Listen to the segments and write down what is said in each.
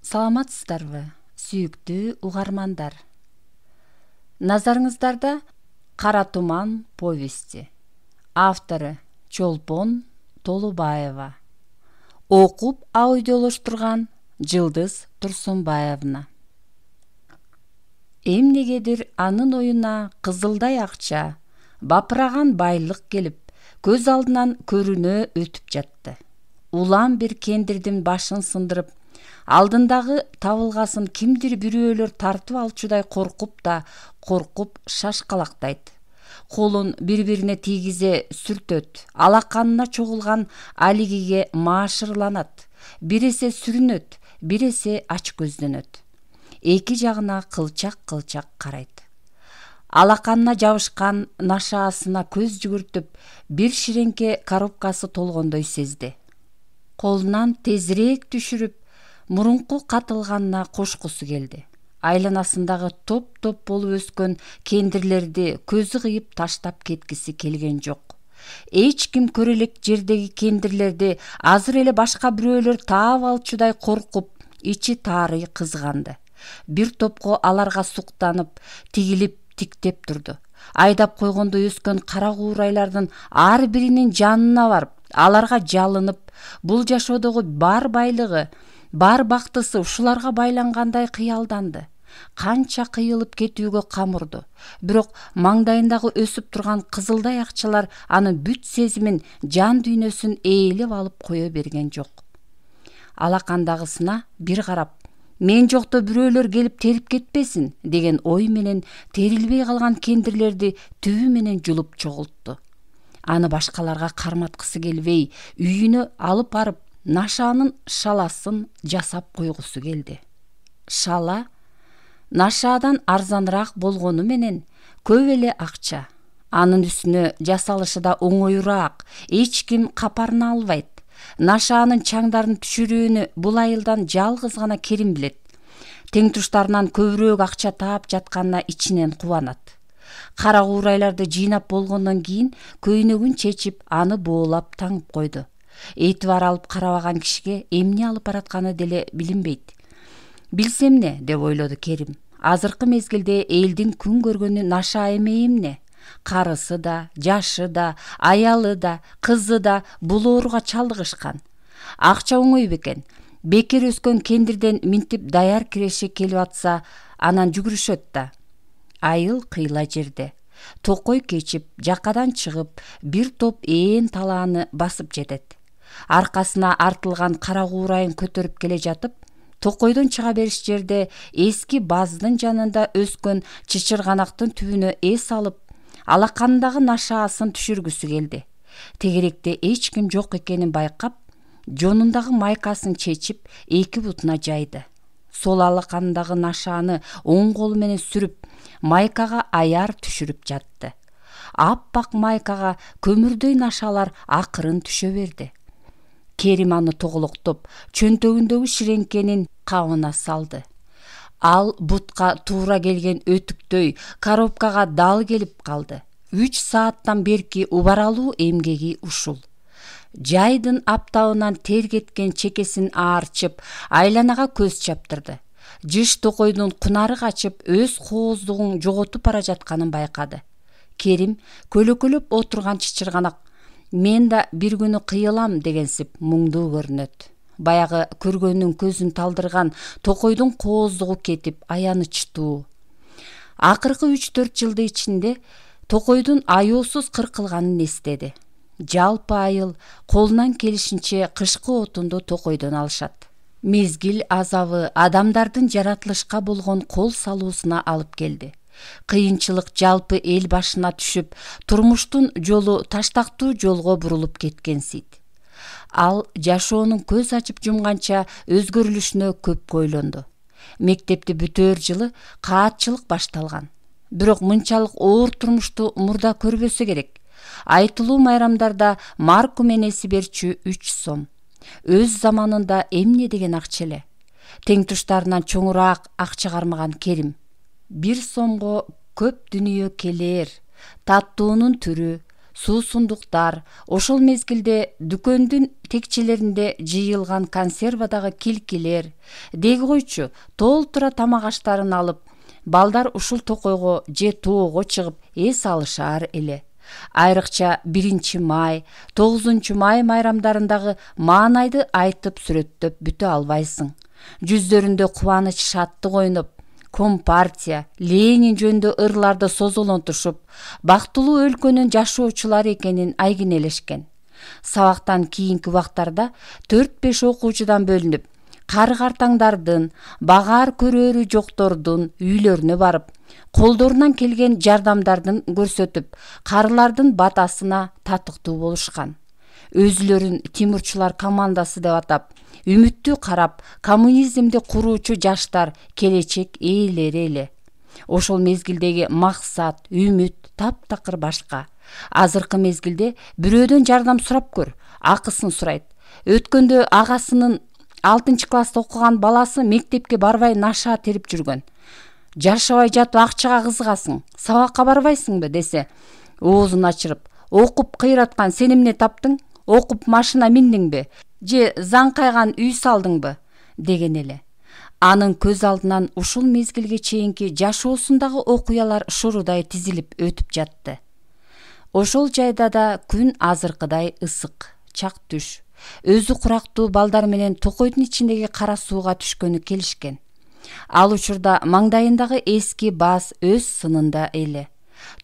Саламатсыздарбы, сүйүктүү угармандар. Назарыңыздарда Кара туман повести. Автору Чолпон Толубаева. Окуп аудиолоштурган Жылдыз Турсунбаевна. Эмнегедир анын оюна кызылдай акча, бапыраган байлык келип, көз алдынан көрүнө өтүп жатты. Улам бир кендирдин башын сындырып, алдындагы табылгасын кимдир бирөөлөр тартып алчудай коркуп шашкалактайт. Колун бири-бирине тийгизе сүртөт, алаканына чогулган алигиге маашырланат. Биресе сүрүнөт, биресе ач көздөнөт. Эки жагына кылчак карайт. Алаканына жабышкан нашаасына көз жүгүртүп, бир ширеңке коробкасы толгондой сезди. Колунан тезирээк түшүрүп, мурунку катылганына кошкусу келди. Айланасындагы топ-топ болуп өскөн кендирлерди көзү кыйып таштап кеткиси келген жок. Эч ким көрө элек жердеги кендирлерди азыр эле башка бирөөлөр таап алчудай коркуп, ичи таарый кызганды. Бир топко аларга суктанып, тигилип тиктеп турду. Айдап койгондой өскөн кара куурайлардын ар биринин жанына барып, аларга жалынып, бул жашоодогу бар байлыгы, бар бактысы ушуларга байлангандай кыялданды. Канча кыйылып кетүүгө камурду. Бирок маңдайындагы өсүп турган кызылдай акчалар анын бүт сезимин, жан дүйнөсүн ээлеп алып кое берген жок. Алакандагысына бир карап, мен жокто бирөөлөр келип терип кетпесин деген ой менен терилбей калган кендирлерди түбү менен жулуп чогултту. Аны башкаларга карматкысы келбей, үйүнө алып барып, нашаанын шаласын жасап койгусу келди. Шала нашаадан арзаныраак болгону менен көп эле акча. Анын үстүнө жасалышы да оңоюраак, эч ким капарына албайт. Нашаанын чаңдарын түшүрүүнү бул айылдан жалгыз гана Керим билет. Тең туштарынан көбүрөөк акча таап жатканына ичинен кубанат. Кара куурайларды жыйнап болгондон кийин көйнөгүн чечип, аны боолап таңып койду. Этибар алып карабаган кишиге эмне алып баратканы деле билинбейт. Билсем эмне деп ойлоду Керим. Азыркы мезгилде элдин күн көргөнү наша эмне? Карысы да, жашы да, аялы да, кызы да бул ооруга чалдыгышкан. Акча оңой бекен. Бекер өскөн кендирден минтип даяр киреше келип атса, анан жүгүрүшөт да. Айыл кыйла жерде. Токой кечип, жакадан чыгып, бир топ ээн талааны басып жетет. Аркасына артылган кара куурайын көтөрүп келе жатып, токойдон чыга бериш жерде эски баздын жанында өскөн чычырганактын түбүнө эс алып, алакандагы нашаасын түшүргүсү келди. Тегеректе эч ким жок экенин байкап, жонундагы майкасын чечип, эки бутуна жайды. Сол алакандагы нашааны оң колу менен сүрүп, майкага аяр түшүрүп жатты. Аппак майкага көмүрдөй нашалар акырын түшө берди. Керим аны тоголоктоп, чөнтөгүндөгү ширеңкенин кабына салды. Ал бутка туура келген өтүктөй коробкага дал келип калды. 3 сааттан берки убаралуу эмгеги ушул. Жайдын аптабынан тер кеткен чекесин аарчып, айланага көз чаптырды. Жыш токойдун кунары качып, өз кооздугун жоготуп бара жатканын байкады. Керим көлөкөлөп отурган чычырганак «Мен да бир күнү кыйылам» дегенсип муңдуу көрүнөт. Баягы көргөнүн көзүн талдырган токойдун кооздугу кетип, аянычтуу. Акыркы 3-4 жылдын ичинде токойдун аяосуз кыркылганын эстеди. Жалпы айыл колунан келишинче кышкы отунду токойдон алышат. Мезгил азабы адамдардын жаратылышка болгон кол салуусуна алып келди. Кыйынчылык жалпы эл башына түшүп, турмуштун жолу таштактуу жолго бурулуп кеткенсийт. Ал жашоонун көз ачып жумганча өзгөрүлүшүнө көп ойлонду. Мектепти бүтөр жылы каатчылык башталган. Бирок мынчалык оор турмушту мурда көрбөсө керек. Айтылуу майрамдарда марку менеси берчү 3 сом. Өз заманында эмне деген акча эле. Тең туштарынан чоңураак акча кармаган Керим 1 сомго көп дүнүйө келер. Таттуунун түрү, суусундуктар, ошол мезгилде дүкөндүн текчелеринде жыйылган консервадагы килкилер, деги койчу толтура тамак аштарын алып, балдар ушул токойго же тоого чыгып эс алышар эле. Айрыкча 1-май, 9-май майрамдарындагы маанайды айтып сүрөттөп бүтө албайсың. Жүздөрүндө кубаныч, шаттык ойноп, Компартия, Ленин жөнүндө ырларды созолонтушуп, бактылуу өлкөнүн жашоочулары экенин айгинелешкен. Сабактан кийинки убактарда 4-5 окуучудан бөлүнүп, кары-картаңдардын, багаар көрөөрү жоктордун үйлөрүнө барып, колдорунан келген жардамдардын көрсөтүп, карылардын батасына татыктуу болушкан. Өзүлөрүн Тимурчулар командасы деп атап, үмүттүү карап, коммунизмди куруучу жаштар келечек ээлери эле. Ошол мезгилдеги максат, үмүт таптакыр башка. Азыркы мезгилде бирөөдөн жардам сурап көр, акысын сурайт. Өткөндө агасынын 6-класста окуган баласы мектепке барбай наша терип жүргөн. Жашабай жатып акчага кызыгасың, сабакка барбайсыңбы десе, оозун ачырып, окуп кыйраткан сен эмне таптың? Окуп машина миндиңби? Же заңкайган үй салдыңбы? Деген эле. Анын көз алдынан ушул мезгилге чейинки жашоосундагы окуялар шурудай тизилип өтүп жатты. Ошол жайда да күн азыркыдай ысык, чак түш. Өзү курактуу балдар менен токойдун ичиндеги кара сууга түшкөнү келишкен. Ал учурда маңдайындагы эски баз өз сынында эле.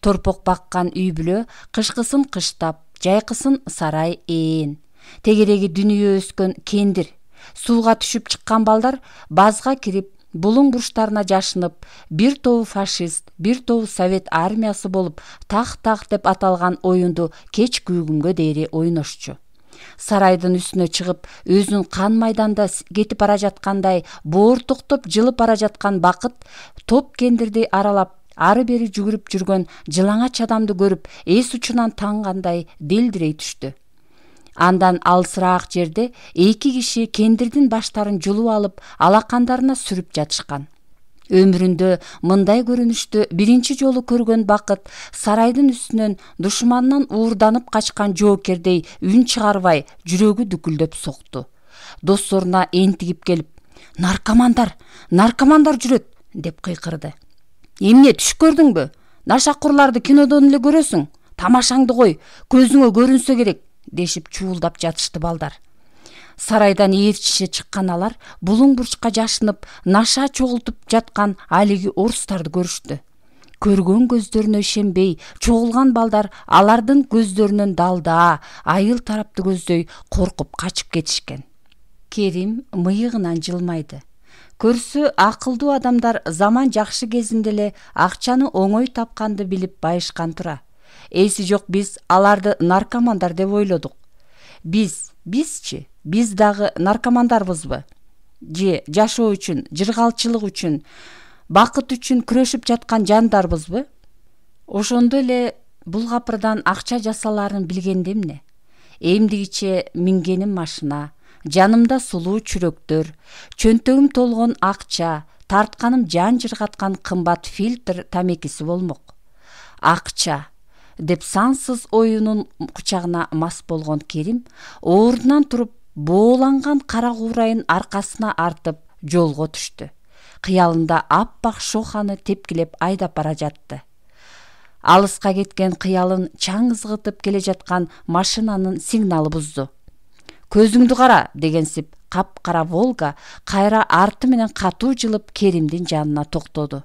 Торпок баккан үй бүлө кышкысын кыштап, жайкысын сарай ээн. Тегереги дүнүйө өскөн кендир. Сууга түшүп чыккан балдар базга кирип, булуң бурчтарына жашынып, бир тобу фашист, бир тобу совет армиясы болуп, так деп аталган оюнду кеч күйгүнгө дейри ойношчу. Сарайдын үстүнө чыгып, өзүнүн кан майданда кетип бара жаткандай, боортоктоп жылып бара жаткан бакыт топ кендирди аралап, ары бери жүгүрүп жүргөн жылаңач адамды көрүп, эс учунан тангандай делдирей түштү. Андан алысыраак жерде 2 киши кендирдин баштарын жулуп алып, алакандарына сүрүп жатышкан. Өмүрүндө мындай көрүнүштү биринчи жолу көргөн бакыт сарайдын үстүнөн душманынан уурданып качкан жоокердей үн чыгарбай, жүрөгү дүкүлдөп сокту. Досторуна энтигип келип, наркомандар жүрөт!" деп кыйкырды. "Эмне түш көрдүңбү? Нашакурларды кинодон эле көрөсүң. Тамашаңды кой, көзүңө көрүнсө керек", дешип чуулдап жатышты балдар. Сарайдан ээрчише чыккан алар булуң бурчка жашынып, наша чогултуп жаткан алиги орустарды көрүштү. Көргөн көздөрүнө ишенбей, чогулган балдар алардын көздөрүнөн далда, айыл тарапты көздөй коркуп качып кетишкен. Керим мыйыгынан жылмайды. Көрсө акылдуу адамдар заман жакшы кезинде эле акчаны оңой тапканды билип байышкан тура. Эси жок, биз аларды наркомандар деп ойлодук. Бизчи? Биз дагы наркомандарбызбы? Же жашоо үчүн, жыргалчылык үчүн, бакыт үчүн күрөшүп жаткан жандарбызбы? Ошондо эле бул капырдан акча жасалаарын билгенде эмне? Эмдигиче мингеним машина, жанымда сулуу чүрөктөр, чөнтөгүм толгон акча, тартканым жан жыргаткан кымбат фильтр тамекиси болмок. Акча деп сансыз оюнун кучагына мас болгон Керим ордунан туруп, бооланган кара куурайын аркасына артып жолго түштү. Кыялында аппак шоханы тепкилеп айдап бара жатты. Алыска кеткен кыялын чаң ызгытып келе жаткан машинанын сигналы бузду. "Көзүңдү кара" дегенсип, капкара Волга кайра арты менен катуу жылып Керимдин жанына токтоду.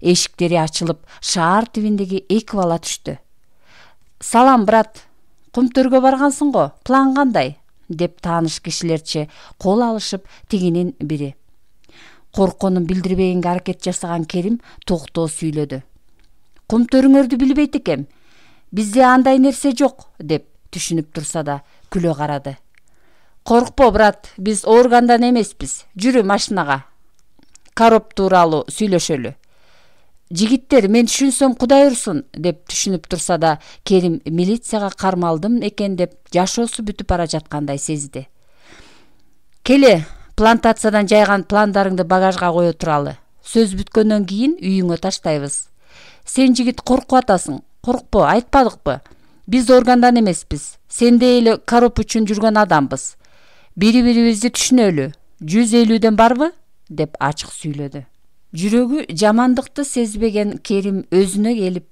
Эшиктери ачылып, шаар тибиндеги 2 бала түштү. "Салам, брат. Кумтөргө баргансың го? План кандай?" деп тааныш кишилерче кол алышып, тигинин бири. Корконун билдирбегенге аракет жасаган Керим токтоо сүйлөдү. "Кумтөрүңөрдү билбейт экем. Бизде андай нерсе жок" деп түшүнүп турса да күлө карады. "Коркпо, брат, биз органдан эмеспиз. Жүрү машинага. Короп тууралуу сүйлөшөлү." "Жигиттер, мен түшүнсөм Кудай урсун" деп түшүнүп турса да, Керим милицияга кармалдым экен деп жашоосу бүтүп бара жаткандай сезди. "Келе, плантациядан жайган пландарыңды багажга кое туралы. Сөз бүткөндөн кийин үйүңө таштайбыз. Сен жигит коркуп атасың. Коркпо, айтпадыкпы? Биз органдан эмеспиз. Сендей эле коруп үчүн жүргөн адамбыз. Бири-бирибизди түшүнөлү. 150ден барбы? Деп ачык сүйлөдү. Жүрөгү жамандыкты сезбеген Керим өзүнө келип,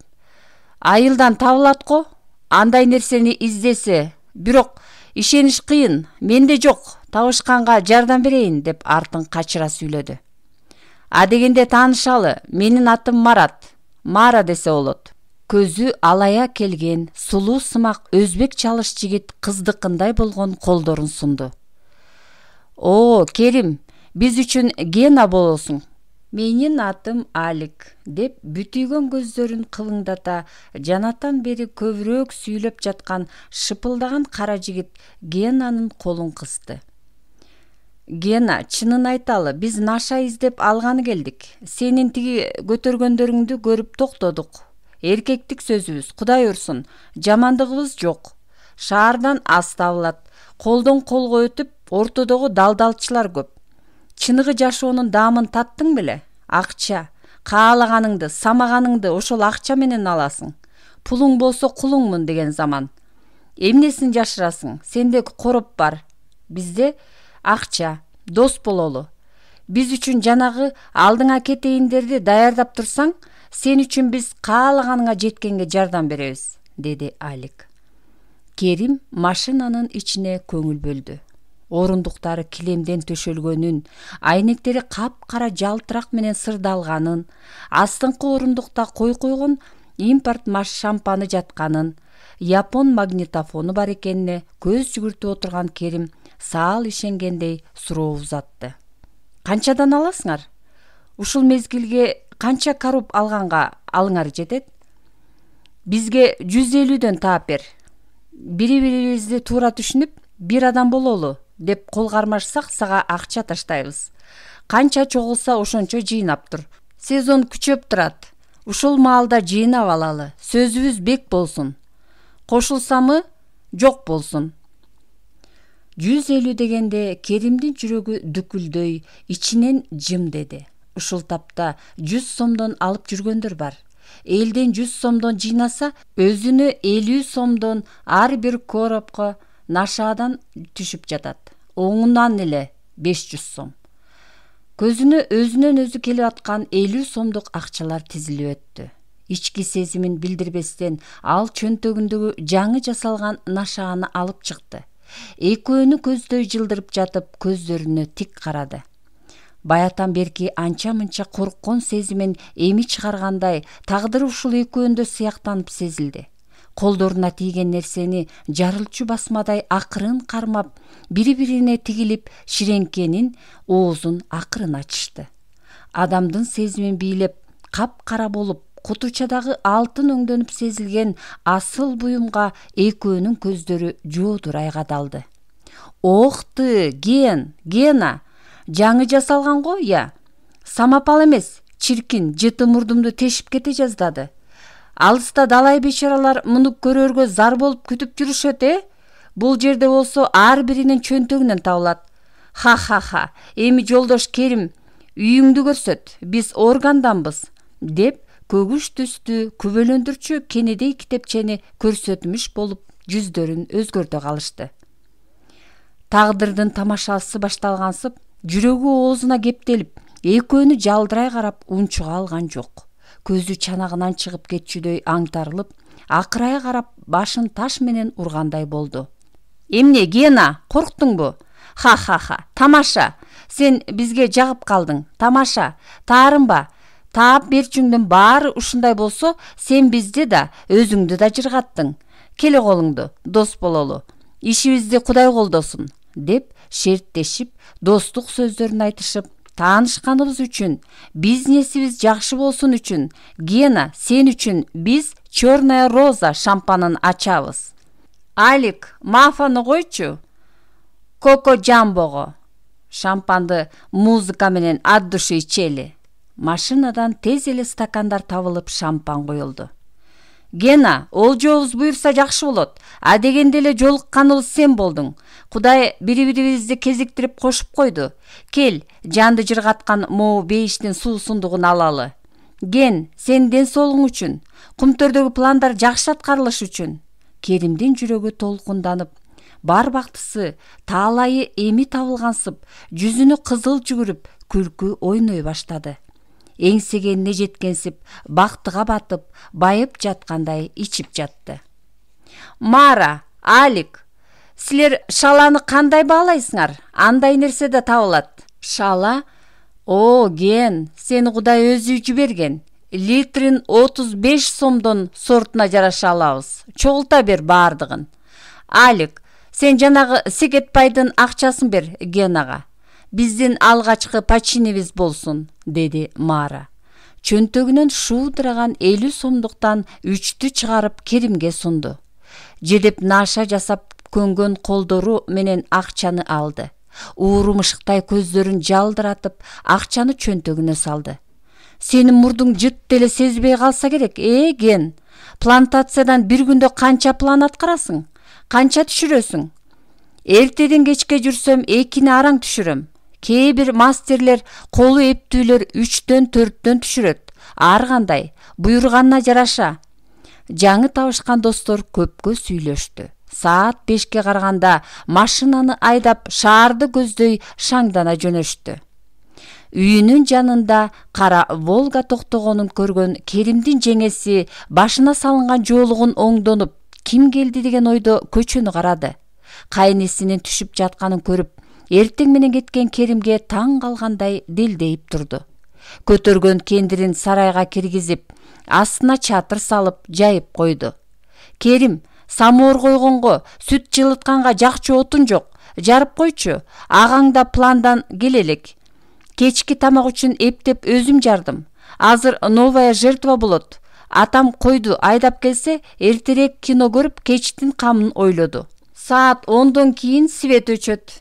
айылдан табылат го, андай нерсени издесе, бирок ишениш кыйын, менде жок, табышканга жардам берейин деп артын качыра сүйлөдү. Адегенде таанышалы, менин атым Марат. Мара десе болот. Көзү алая келген, сулуу сымак өзбек чалыш жигит кыздыкындай болгон колдорун сунду. О, Керим, биз үчүн Гена болосуң. Менин атым Алик, деп бүтүйгөн көздөрүн кылыңдата жанатан бери көбүрөөк сүйлөп жаткан шыпылдаган кара жигит Генанын колун кысты. Гена, чынын айталы, биз наша издеп алганы келдик. Сенин тиги көтөргөндөрүңдү көрүп токтодук. Эркектик сөзүбүз, Кудай урсун, жамандыгыбыз жок. Шаардан ас табылат, колдон колго өтүп, ортодогу далдалчылар көп. Чыныгы жашоонун даамын таттың беле? Акча, каалаганыңды, самаганыңды ошол акча менен аласың. Пулуң болсо кулуңмун деген заман. Эмнесин жашырасың? Сенде короп бар. Бизде акча, дос бололу. Биз үчүн жанагы алдыңа кетейиндерди даярдап турсаң, сен үчүн биз каалаганыңа жеткенге жардам беребиз, деди Алик. Керим машинанын ичине көңүл бөлдү. Орундуктары килемден төшөлгөнүн, айнектери капкара жалтырак менен сырдалганын, астыңкы орундукта койгон импорт шампаны жатканын, япон магнитофону бар экенине көз жүгүртүп отурган Керим саал ишенгендей суроо узатты. Канчадан аласыңар? Ушул мезгилге канча коруп алганга алыңар жетет? Бизге 150ден таап бер. Бири-бирибизди туура түшүнүп, бир адам бололу деп кол кармашсак, сага акча таштайбыз. Канча чогулса ошончо жыйнап тур. Сезон күчөп турат. Ушул маалда жыйнап алалы. Сөзүбүз бек болсун. Кошулсамы, жок болсун. 150 дегенде Керимдин жүрөгү дүкүлдөй, ичинен жым деди. Ушул тапта 100 сомдон алып жүргөндөр бар. Элден 100 сомдон жыйнаса, өзүнө 50 сомдон ар бир коропко нашадан түшүп жатат. Оңунан эле 500 сом. Көзүнө өзүнөн өзү келип аткан 50 сомдук акчалар тизилип өттү. Ички сезимин билдирбестен ал чөнтөгүндөгү жаңы жасалган нашааны алып чыкты. Экөөнү көздөй жылдырып жатып, көздөрүнө тик карады. Баятан берки анча-мынча корккон сезимин эми чыгаргандай, тагдыры ушул экөөндө сыяктанып сезилди. Колдоруна тийген нерсени жарылчу басмадай акырын кармап, бири-бирине тигилип, ширеңкенин оозун акырын ачышты. Адамдын сезимин бийлеп, капкара болуп, кутучадагы алтын өңдөнүп сезилген асыл буюмга экөөнүн көздөрү жоодурай кадалды. Ох ты, Гена, жаңы жасалган го, я? Самапал эмес, чиркин, жыты мурдумду тешип кете жаздады. Алыста далай бечаралар муну көрөргө зар болуп күтүп жүрүшөт, Бул жерде болсо ар биринин чөнтөгүнөн табылат. Ха, эми жолдош Керим, үйүңдү көрсөт, биз органданбыз, деп көгүш түстүү күбөлөндүрчү кенедей китепчени көрсөтмүш болуп жүздөрүн өзгөртө калышты. Тагдырдын тамашасы башталгансып, жүрөгү оозуна кептелип, экөөнү жалдырай карап унчуга алган жок. Көзү чанагынан чыгып кетчүдөй аңтарылып, акырая карап башын таш менен ургандай болду. Эмне, Гена, корктуңбу? Ха, тамаша. Сен бизге жагып калдың. Тамаша. Таарынба. Таап берчүңдүн баары ушундай болсо, сен бизди да, өзүңдү да жыргаттың. Келе колуңду, дос бололу. Ишибизди Кудай колдосун, деп шерттешип, достук сөздөрүн айтышып, таанышканыбыз үчүн, бизнесибиз жакшы болсун үчүн, Гена, сен үчүн биз Черная роза шампанын ачабыз. Алик, мафаны койчу. Коко Джамбого. Шампанды музыка менен ат души ичели. Машинадан тез эле стакандар табылып шампан коюлду. Гена, олжообуз буйрса жакшы болот. Адегенде эле жолукканыбыз сен болдуң. Кудай бири-бирибизди кезиктирип кошуп койду. Кел, жанды жыргаткан могу бейиштин суу сундугун алалы. Ген, сенин ден соолугуң үчүн, Кумтөрдөгү пландар жакшы аткарылыш үчүн. Керимдин жүрөгү толкунданып, бар бактысы таалайы эми табылгансып, жүзүнө кызыл жүгүрүп, күлкү ойной баштады. Эңсегенине жеткенсип, бактыга батып, байып жаткандай ичип жатты. Мара, Алик, силер шаланы кандай баалайсыңар? Андай нерсе да табылат. Шала? О, Ген, сени Кудай өзү жиберген. Литрин 35 сомдон сортуна жараша алабыз. Чогулта бер бардыгын. Алик, сен жанагы Секетбайдын акчасын бер Генага. Биздин алгачкы починибиз болсун, деди Мара. Чөнтөгүнөн шуудыраган 50 сомдуктан 3-тү чыгарып Керимге сунду. Жедеп наша жасап көнгөн колдору менен акчаны алды. Ууру мышыктай көздөрүн жалдыратып, акчаны чөнтөгүнө салды. Сенин мурдуң жыт деле сезбей калса керек, Ген. Плантациядан бир күндө канча план аткарасың? Канча түшүрөсүң? Эртеден кечке жүрсөм 2-ни араң түшүрөм. Кээ бир мастерлер колу эптүүлөр 3-төн 4-төн түшүрөт. Ар кандай, буйруганына жараша. Жаңы табышкан достор көпкө сүйлөштү. Саат 5-ке караганда машинаны айдап шаарды көздөй шаңдана жөнөштү. Үйүнүн жанында кара Волга токтогонун көргөн Керимдин жеңеси башына салынган жоолугун оңдонуп, ким келди деген ойдо көчөнү карады. Кайнесинин түшүп жатканын көрүп, эртең менен кеткен Керимге таң калгандай делдейип турду. Көтөргөн кендирин сарайга киргизип, астына чатыр салып, жайып койду. Керим, самоор койгонго, сүт жылытканга жакчы отун жок. Жарып койчу, агаң да пландан келе элек. Кечки тамак үчүн эптеп өзүм жардым. Азыр новая жертва болот. Атам койду айдап келсе, эртерээк кино көрүп, кечтин камын ойлоду. Саат 10дон кийин свет өчөт.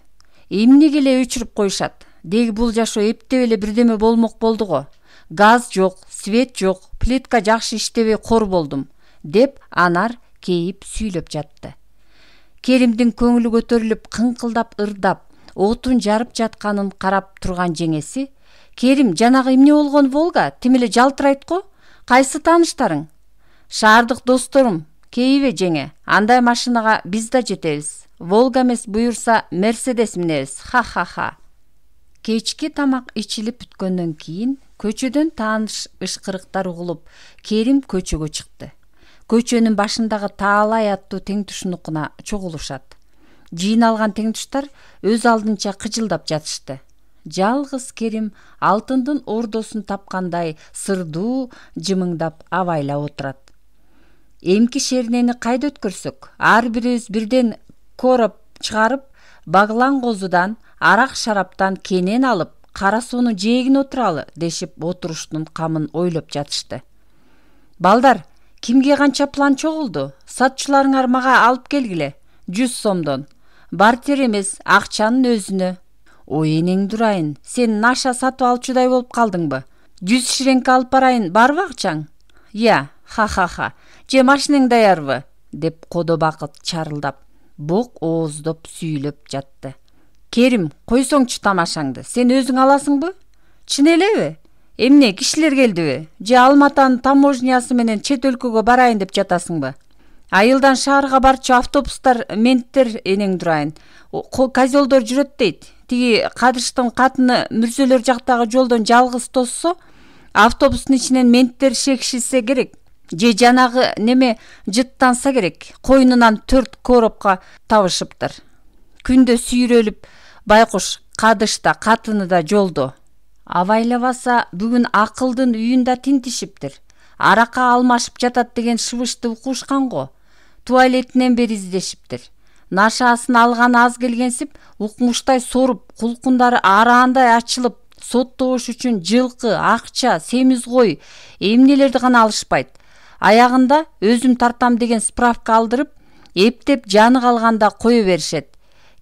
Эмнеге эле өчүрүп коюшат? Деги бул жашоо эптеп эле бирдеме болмок болду го. Газ жок, свет жок, плитка жакшы иштебей кор болдум, деп Анар кейип сүйлөп жатты. Керимдин көңүлү көтөрүлүп, кыңкылдап ырдап, отун жарып жатканын карап турган жеңеси: Керим, жанагы эмне болгон Волга? Тим эле жалтырайт го. Кайсы тааныштарың? Шаардык досторум. Кейбе жеңе, андай машинага биз да жетебиз. Волга эмес, буюрса Мерседес минебиз. Ха-ха-ха. Кечки тамак ичилип бүткөндөн кийин көчөдөн тааныш ышкырыктар угулуп, Керим көчөгө чыкты. Көчөнүн башындагы таалай аттуу теңтушнукуна чогулушат. Жыйналган теңтуштар өз алдынча кыжылдап жатышты. Жалгыз Керим алтындын ордосун тапкандай сырдуу жымыңдап абайлап отурат. Эмки шернени кайда өткөрсөк, ар бирибиз бирден короп чыгарып, баглан козудан, арак шараптан кенен алып, кара суунун жээгине отуралы, дешип отуруштун камын ойлоп жатышты. Балдар, кимге канча план чогулду? Сатчыларыңар мага алып келгиле. 100 сомдон. Бартер эмес, акчанын өзүнө. Ой, энең дурайын, сен наша сатып алчудай болуп калдыңбы? 100 ширеңке алып барайын, барбы акчаң? Я, ха-ха-ха. Же машинең даярбы? Деп Кодо Бакыт чарылдап, бок ооздоп сүйлөп жатты. Керим, койсоңчу тамашаңды. Сен өзүң аласыңбы? Чын элеби? Эмне, кишилер келдиби? Же Алматанын таможнясы менен чет өлкөгө барайын деп жатасыңбы? Айылдан шаарга барчу автобустар, менттер, энең дурайын. Козелдор жүрөт дейт. Тиги Кадыштын катыны Мүрзөлөр жактагы жолдон жалгыз тоссо, автобустун ичинен менттер шекшилсе керек. Же жанагы неме жыттанса керек. Койнунан 4 коропко табышыптыр. Күндө сүйрөлүп, байкуш Кадышта катыны да жолдо. Абайлабаса бүгүн акылдын үйүндө тинтишиптир. Арака алмашып жатат деген шыбышты укушкан го. Туалетинен бери издешиптир. Нашасын алган аз келгенсип, укмуштай соруп, кулкундары араандай ачылып, соттогуш үчүн жылкы, акча, семиз кой, эмнелерди гана алышпайт. Аягында өзүм тартам деген справка алдырып, эптеп жаны калганда кое беришет.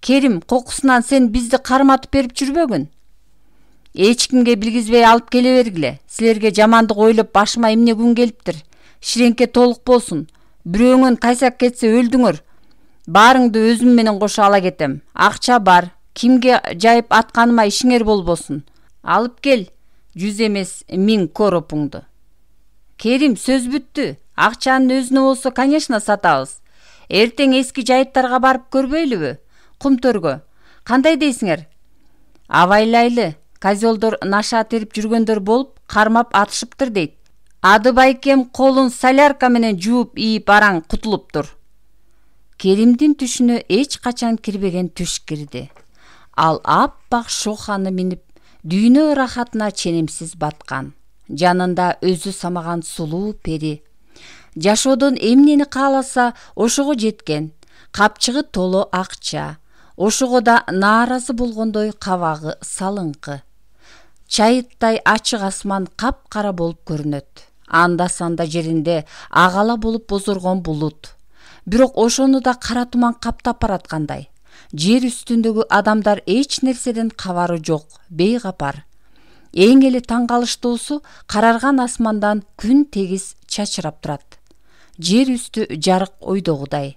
Керим, кокусунан сен бизди карматып берип жүрбөгүн. Эч кимге билгизбей алып келе бергиле. Силерге жамандык ойлоп башыма эмне күн келиптир. Ширеңке толук болсун. Бирөөңөн кайсак кетсе өлдүңөр. Баарыңды өзүм менен кошо ала кетем. Акча бар. Кимге жайып атканыма ишиңер болбосун. Алып кел. 100 эмес 1000 коропуңду. Керим, сөз бүттү. Акчанын өзүнө болсо, конечно, сатабыз. Эртең эски жайыттарга барып көрбөйлүбү? Кумтөргө. Кандай дейсиңер? Абайлайлы, козелдор наша терип жүргөндөр болуп, кармап атышыптыр дейт. Ады байкем колун солярка менен жууп ийип араң кутулуптур. Керимдин түшүнө эч качан кирбеген түш кирди. Ал аппак шоханы минип, дүйнө ырахатына ченемсиз баткан. Жанында өзү самаган сулуу пери. Жашоодон эмнени кааласа, ошого жеткен. Капчыгы толо акча. Ошого да нааразы болгондой кабагы салыңкы. Чайыттай ачык асман капкара болуп көрүнөт. Анда-санда жеринде агала болуп бозоргон булут. Бирок ошону да кара туман каптап бараткандай. Жер үстүндөгү адамдар эч нерседен кабары жок, бейкапар. Эң эле таң калыштуусу, карарган асмандан күн тегиз чачырап турат. Жер үстү жарык ойдогудай.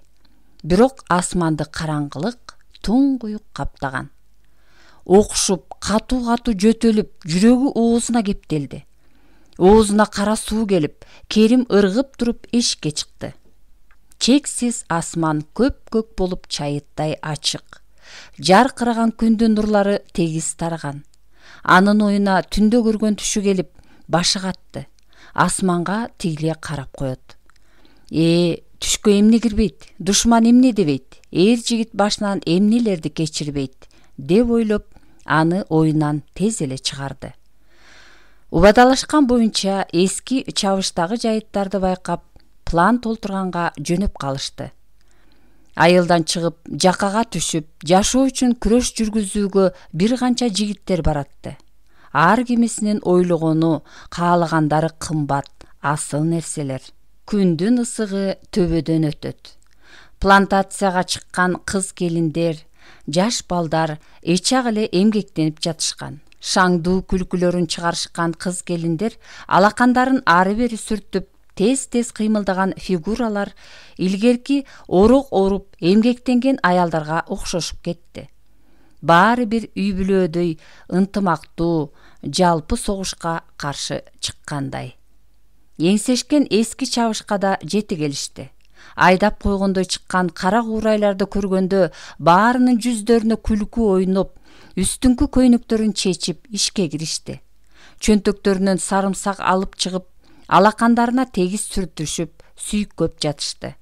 Бирок асманды караңгылык туңгуюк каптаган. Окшуп, катуу жөтөлүп, жүрөгү оозуна кептелди. Оозуна кара суу келип, Керим ыргып туруп эшикке чыкты. Чексиз асман көп-көк болуп чайыттай ачык. Жаркыраган күндүн нурлары тегиз тараган. Анын оюна түндө көргөн түшү келип, башы катты. Асманга тигиле карап коет. Түшкө эмне кирбейт, душман эмне дебейт, эр жигит башынан эмнелерди кечирбейт, деп ойлоп, аны оюнан тез эле чыгарды. Убадалашкан боюнча эски чабыштагы жайыттарды байкап, план толтурганга жөнөп калышты. Айылдан чыгып, жакага түшүп, жашоо үчүн күрөш жүргүзүүгө бир канча жигиттер баратты. Ар кимисинин ойлогону, каалагандары кымбат, асыл нерселер. Күндүн ысыгы төбөдөн өтөт. Плантацияга чыккан кыз келиндер, жаш балдар эчак эле эмгектенип жатышкан. Шаңдуу күлкүлөрүн чыгарышкан кыз келиндер алакандарын ары бери сүртүп, тез-тез кыймылдаган фигуралар илгерки орок оруп эмгектенген аялдарга окшошуп кетти. Баары бир үй бүлөдөй ынтымактуу, жалпы согушка каршы чыккандай. Эңсешкен эски чабышка да жети келишти. Айдап койгондой чыккан кара куурайларды көргөндө баарынын жүздөрүнө күлкү ойноп, үстүңкү көйнөктөрүн чечип ишке киришти. Чөнтөктөрүнөн сарымсак алып чыгып, алакандарына тегиз сүртүшүп, сүйкөп жатышты.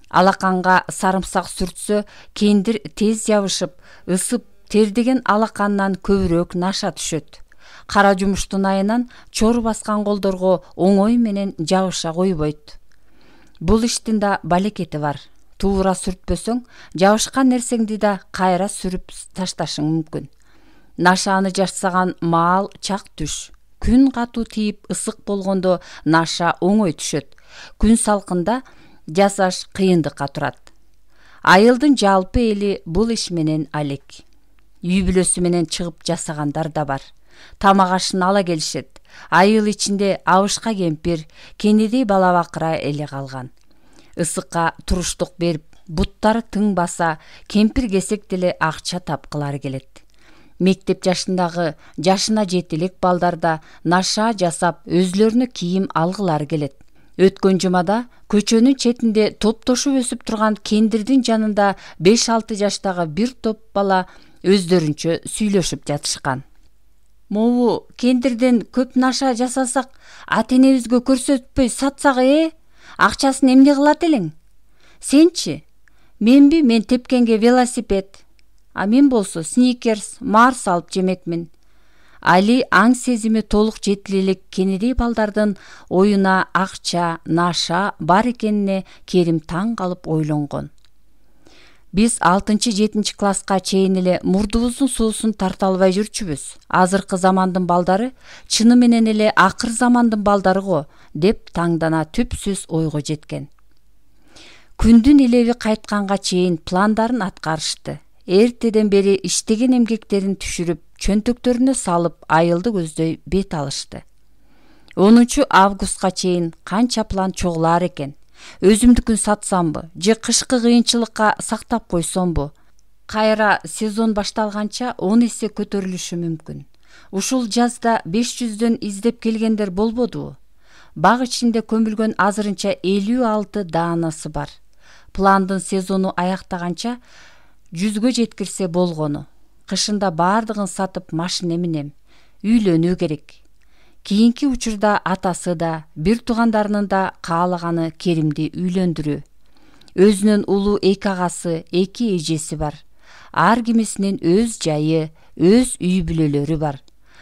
Алаканга сарымсак сүртсө, кендир тез жабышып, ысып, тердеген алакандан көбүрөөк наша түшөт. Кара жумуштун айынан чор баскан колдорго оңой менен жабыша койбойт. Бул иштин да балекети бар. Туура сүртпөсөң, жабышкан нерсеңди да кайра сүрүп ташташың мүмкүн. Нашаны жасаган маал чак түш. Күн катуу тийип ысык болгондо наша оңой түшөт. Күн салкында жасаш кыйындыкка турат. Айылдын жалпы эли бул иш менен алек. Үй бүлөсү менен чыгып жасагандар да бар. Тамак ашын ала келишет. Айыл ичинде абышка кемпир, кенедей бала бакыра эле калган. Ысыкка туруштук берип, буттары тың баса, кемпир кесек деле акча тапкылары келет. Мектеп жашындагы жашына жетелек балдар да наша жасап, өзлөрүнө кийим алгылары келет. Өткөн жумада көчөнүн четинде топтошуп өсүп турган кендирдин жанында 5-6 жаштагы бир топ бала өздөрүнчө сүйлөшүп жатышкан. Могу кендирден көп наша жасасак, ата-энебизге көрсөтпөй сатсак, акчасын эмне кылат элең? Сенчи? Менби, мен тепкенге велосипед. А мен болсо сникерс, марс алып жемекмин. Али аң сезими толук жетиле элек кенедей балдардын оюна акча, наша бар экенине Керим таң калып ойлонгон. Биз 6-7 класска чейин эле мурдубуздун суусун тарта албай жүрчүбүз. Азыркы замандын балдары чыны менен эле акыр замандын балдары го, деп таңдана түпсүз ойго жеткен. Күндүн илеби кайтканга чейин пландарын аткарышты. Эртеден бери иштеген эмгектерин түшүрүп, чөнтөктөрүнө салып, айылды көздөй бет алышты. 10 августка чейин канча план чогулар экен? Өзүмдүкүн сатсамбы, же кышкы кыйынчылыкка сактап койсомбу? Кайра сезон башталганча 10 эсе көтөрүлүшү мүмкүн. Ушул жазда 500дөн издеп келгендер болбодубу? Бак ичинде көмүлгөн азырынча 56 даанасы бар. Пландын сезону аяктаганча 100гө жеткирсе болгону. Кышында бардыгын сатып машина менен үйлөнүү керек. Кийинки учурда атасы да, бир туугандарынын да каалаганы Керимди үйлөндүрүү. Өзүнүн улуу 2 агасы, 2 эжеси бар. Ар кимисинин өз жайы, өз үй бүлөлөрү бар.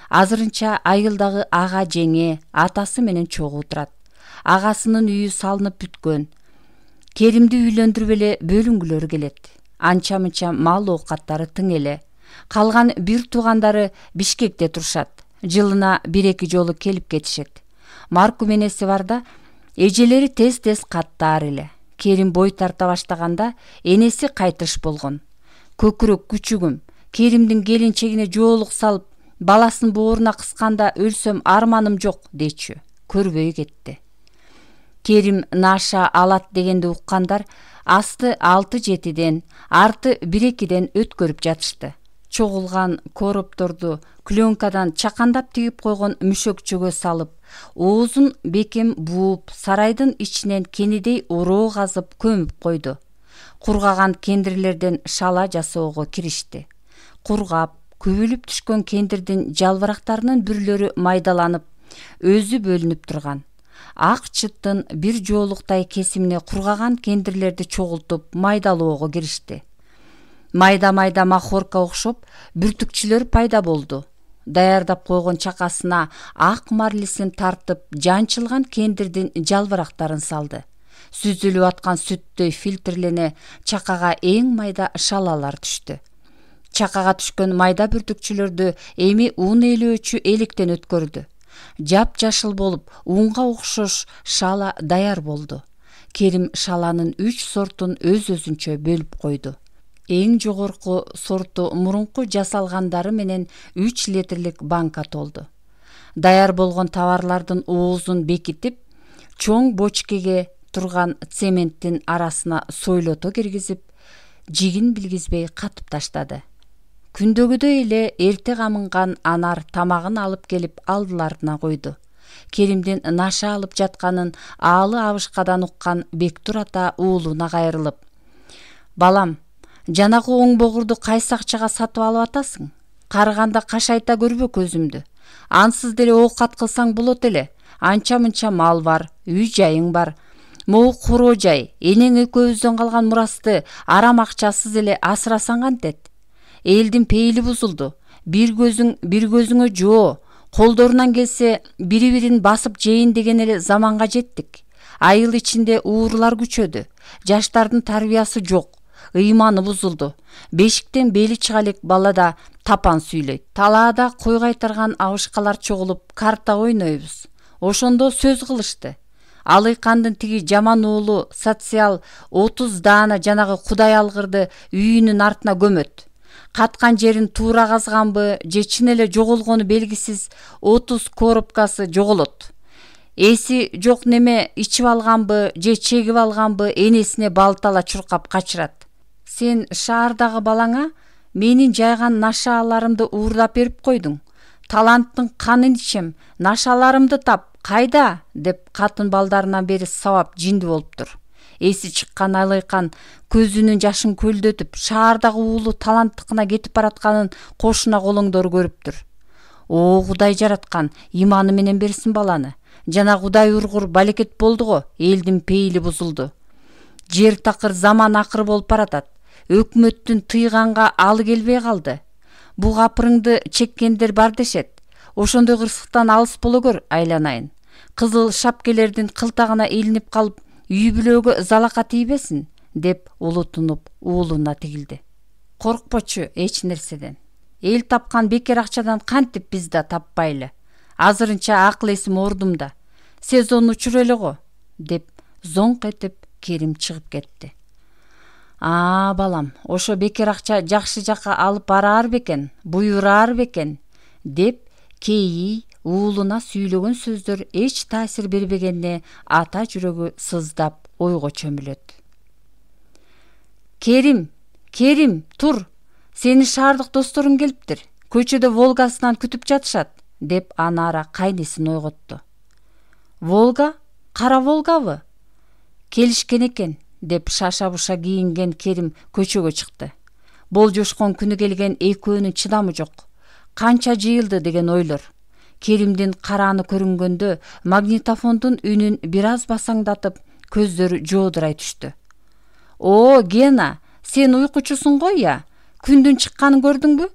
Азырынча айылдагы ага жеңе атасы менен чогуу турат. Агасынын үйү салынып бүткөн. Керимди үйлөндүрүп эле бөлүнгүлөрү келет. Анча-мынча мал оокаттары тың эле. Калган бир туугандары Бишкекте турушат. Жылына 1-2 жолу келип кетишет. Маркум энеси барда эжелери тез-тез каттаар эле. Керим бой тарта баштаганда энеси кайтыш болгон. Көкүрөк күчүгүм, Керимдин келинчегине жоолук салып, баласын бооруна кысканда өлсөм арманым жок дечү. Көрбөй кетти. Керим наша алат дегенди уккандар асты 6-7ден, арты 1-2ден өткөрүп жатышты. Чогулган коропторду клёнкадан чакандап тигип койгон мүшөкчөгө салып, оозун бекем бууп, сарайдын ичинен кенедей ороо казып көмүп койду. Кургаган кендирлерден шала жасоого киришти. Кургап, күбүлүп түшкөн кендирдин жалбырактарынын бүрлөрү майдаланып, өзү бөлүнүп турган. Ак чыттын бир жоолуктай кесимине кургаган кендирлерди чогултуп, майдалоого киришти. Майда-майда махорка окшоп, бүртүкчүлөр пайда болду. Даярдап койгон чакасына ак марлисин тартып, жанчылган кендирдин жалбырактарын салды. Сүзүлүп аткан сүттөй фильтрлене чакага эң майда шалалар түштү. Чакага түшкөн майда бүртүкчүлөрдү эми ун ээлөөчү электен өткөрдү. Жап-жашыл болуп, унга окшош шала даяр болду. Керим шаланын 3 сортун өз-өзүнчө бөлүп койду. Эң жогорку сорту мурунку жасалгандары менен 3 литрлик банка толду. Даяр болгон товарлардын оозун бекитип, чоң бочкеге турган цементтин арасына сойлото киргизип, жигин билгизбей катып таштады. Күндөгүдөй эле эрте камынган анар тамагын алып келип алдыларына койду. Керимдин наша алып жатканын аалы абышкадан уккан Бектур ата уулуна кайрылып: "Балам, жанагы оңбогурду кайсы акчага сатып алып атасың? Карыганда кашайта көрбө көзүмдү. Ансыз деле оокат кылсаң болот эле. Анча-мынча мал бар, үй жайың бар. Могу куроо жай, энең экөөбүздөн калган мурасты арам акчасыз эле асырасаң кантет? Элдин пейили бузулду. Бир көзүңө жоо, колдорунан келсе бири-бирин басып жейин деген эле заманга жеттик. Айыл ичинде уурулар күчөдү. Жаштардын тарбиясы жок. Ыйманы бузулду. Бешиктен бели чыга элек бала да тапан сүйлөйт. Талаада кой кайтарган абышкалар чогулуп карта ойнойбуз. Ошондо сөз кылышты. Алыйкандын тиги жаман уулу социал 30 даана жанагы кудай алгырды үйүнүн артына көмөт. Каткан жерин туура казганбы же чын эле жоголгону белгисиз 30 коробкасы жоголот. Эси жок неме ичип алганбы же чегип алганбы энесине балтала чуркап качырат. Сен шаардагы балаңа менин жайган нашаларымды уурдап берип койдуң. Таланттын канын ичем, нашаларымды тап, кайда деп катын балдарынан бери сабап жинди болуптур. Эси чыккан Алыйкан көзүнүн жашын көлдөтүп, шаардагы уулу таланттыкына кетип баратканын кошуна колоңдору көрүптүр. О, Кудай жараткан, иманы менен берсин баланы. Жана Кудай ургур балекет болду го, элдин пейили бузулду. Жер такыр заман акыр болуп баратат. Өкмөттүн тыйганга алы келбей калды. Бу капырыңды чеккендер бар дешет. Ошондой кырсыктан алыс боло көр, айланайын. Кызыл шапкелердин кылтагына илинип калып, үй бүлөгө залака тийбесин, деп улутунуп уулуна тигилди. Коркпочу эч нерседен. Эл тапкан бекер акчадан кантип биз да таппайлы. Азырынча акыл эсим ордумда. Сезон учур эле го, деп зоңк этип Керим чыгып кетти. Балам, ошо бекер акча жакшы жакка алып бараар бекен, буйраар бекен, деп кээи уулуна сүйлөгөн сөздөр эч таасир бербегенине ата жүрөгү сыздап ойго чөмүлөт. Керим, тур. Сени шаардык досторуң келиптир. Көчөдө Волгасынан күтүп жатышат, деп Анара кайнесин ойготту. Волга? Кара Волгабы? Келишкен экен, деп шаша буша кийинген Керим көчөгө чыкты. Болжошкон күнү келген экөөнүн чыдамы жок. Канча жыйылды деген ойлор. Керимдин карааны көрүнгөндө магнитофондун үнүн бир аз басаңдатып, көздөрү жоодурай түштү. О, Гена, сен уйкучусуң го я? Күндүн чыкканын көрдүңбү?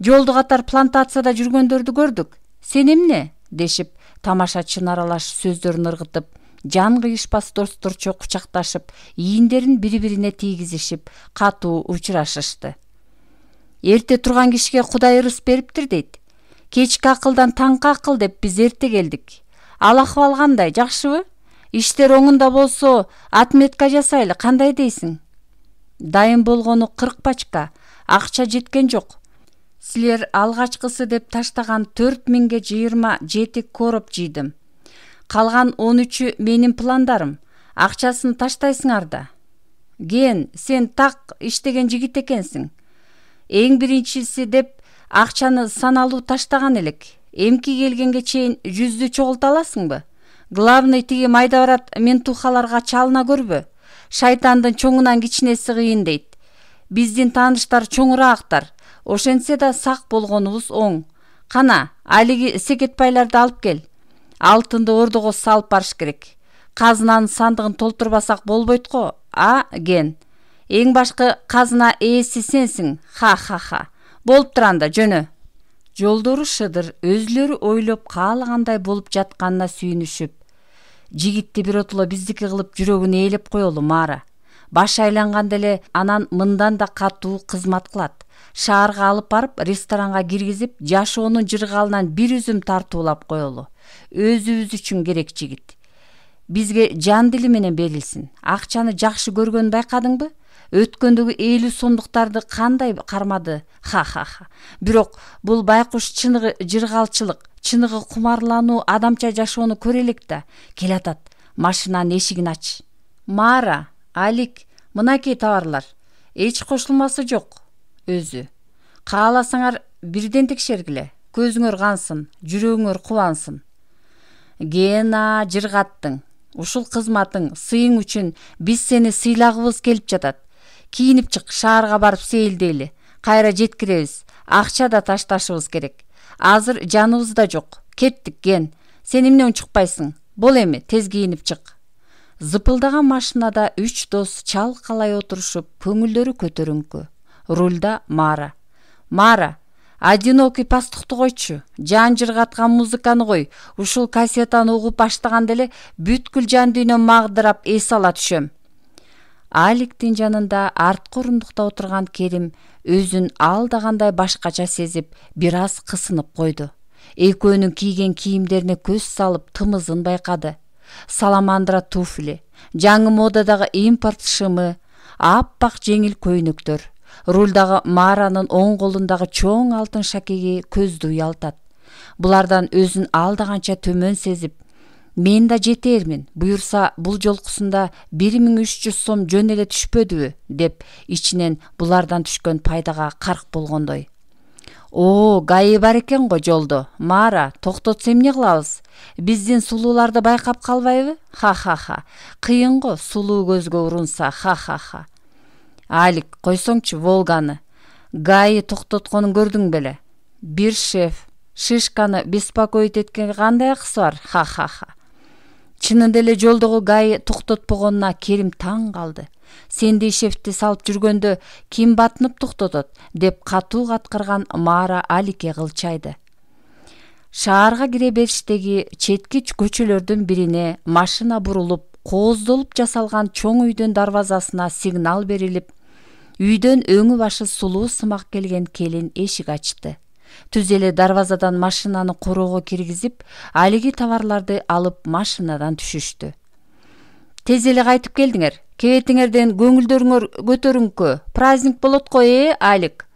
Жолду катар плантацияда жүргөндөрдү көрдүк. Сен эмне? Дешип, тамашачынын аралаш сөздөрүн ыргытып, жан кыйышпас досторчо кучакташып, ийиндерин бири-бирине тийгизишип, катуу учурашышты. Эрте турган кишиге Кудай ырыс бериптир дейт. Кечки акылдан таңкы акыл деп биз эрте келдик. Ал акыбал кандай, жакшыбы? Иштер оңунда болсо, отметка жасайлы, кандай дейсиң? Дайым болгону 40 пачка, акча жеткен жок. Силер алгачкысы деп таштаган 4027 короп жыйдым. Калган 13-ү менин пландарым. Акчасын таштайсыңар да. Ген, сен так иштеген жигит экенсиң. Эң биринчиси деп акчаны саналуу таштаган элек. Эмки келгенге чейин 100-дү чогулта аласыңбы? Главный тиги майда барат ментухаларга чалына көрбө. Шайтандын чоңунан кичинеси кыйын дейт. Биздин тааныштар чоңураактар. Ошентсе да сак болгонубуз оң. Кана, алиги секетпайларды алып кел. Алтынды ордого салып барыш керек. Казынанын сандыгын толтурбасак болбойт го, а, Ген? Эң башкы казына ээси сенсиң. Ха. Болуптур анда, жөнө. Жолдору шыдыр, өзүлөрү ойлоп каалагандай болуп жатканына сүйүнүшүп, жигитти биротоло биздики кылып жүрөгүн ээлеп коелу Мара. Баш айланганда эле анан мындан да катуу кызмат кылат. Шаарга алып барып, ресторанга киргизип, жашоонун жыргалынан бир үзүм тартуулап коелу. Өзүбүз үчүн керек жигит. Бизге жан дили менен берилсин. Акчаны жакшы көргөнүн байкадыңбы? Өткөндөгү 50 сомдуктарды кандай кармады? Ха. Бирок бул байкуш чыныгы жыргалчылык, чыныгы кумарлануу адамча жашоону көрө элек да. Келатат. Машинанын эшигин ач. Мара, Алик, мынакей товарлар. Эч кошулмасы жок. Өзү. Кааласаңар бирден текшергиле. Көзүңөр кансын, жүрөгүңөр кубансын. Гена, жыргаттың. Ушул кызматың, сыйың үчүн биз сени сыйлагыбыз келип жатат. Кийинип чык, шаарга барып сейилдейли. Кайра жеткиребиз. Акча да ташташыбыз керек. Азыр жаныбыз да жок. Кеттик, Ген. Сен эмне унчукпайсың? Бол эми, тез кийинип чык. Зыпылдаган машинада 3 дос чалкалай отурушуп, көңүлдөрү көтөрүңкү. Рульда Мара. Мара, одинокий пастукту койчу. Жан жыргаткан музыканы кой. Ушул кассетаны угуп баштаганда эле бүткүл жан дүйнөм магдырап эс ала түшөм. Аликтин жанында арткы орундукта отурган Керим өзүн алдагандай башкача сезип, бир аз кысынып койду. Экөөнүн кийген кийимдерине көз салып, тымызын байкады. Саламандра туфли, жаңы модадагы импорт шымы, аппак жеңил көйнөктөр. Рулдагы Маранын оң колундагы чоң алтын шакеги көздү уялтат. Булардан өзүн алдаганча төмөн сезип, мен да жетермин, буюрса бул жолкусунда 1300 сом жөн эле түшпөдүбү, деп ичинен булардан түшкөн пайдага карк болгондой. О, гайы бар экен го жолдо. Мара, токтотсо эмне кылабыз? Биздин сулууларды байкап калбайбы? Ха. Кыйын го сулуу көзгө урунса, ха. Алик, койсоңчу Волганы. Гайы токтотконун көрдүң беле? Бир шеф шишканы беспокоить эткенге кандай акысы бар? Ха. Чынында эле жолдогу Гайы токтотпогонуна Керим таң калды. Сендей шефти салып жүргөндө ким батынып токтотот, деп катуу каткырган Мара Аликке кылчайды. Шаарга кире бериштеги четки көчөлөрдүн бирине машина бурулуп, кооздолуп жасалган чоң үйдүн дарбазасына сигнал берилип, үйдөн өңү башы сулуу сымак келген келин эшик ачты. Түз эле дарбазадан машинаны короого киргизип, алиги товарларды алып машинадан түшүштү. Тез эле кайтып келдиңер. Кебетиңерден көңүлдөрүңөр көтөрүңкү. Праздник болот го, Алик.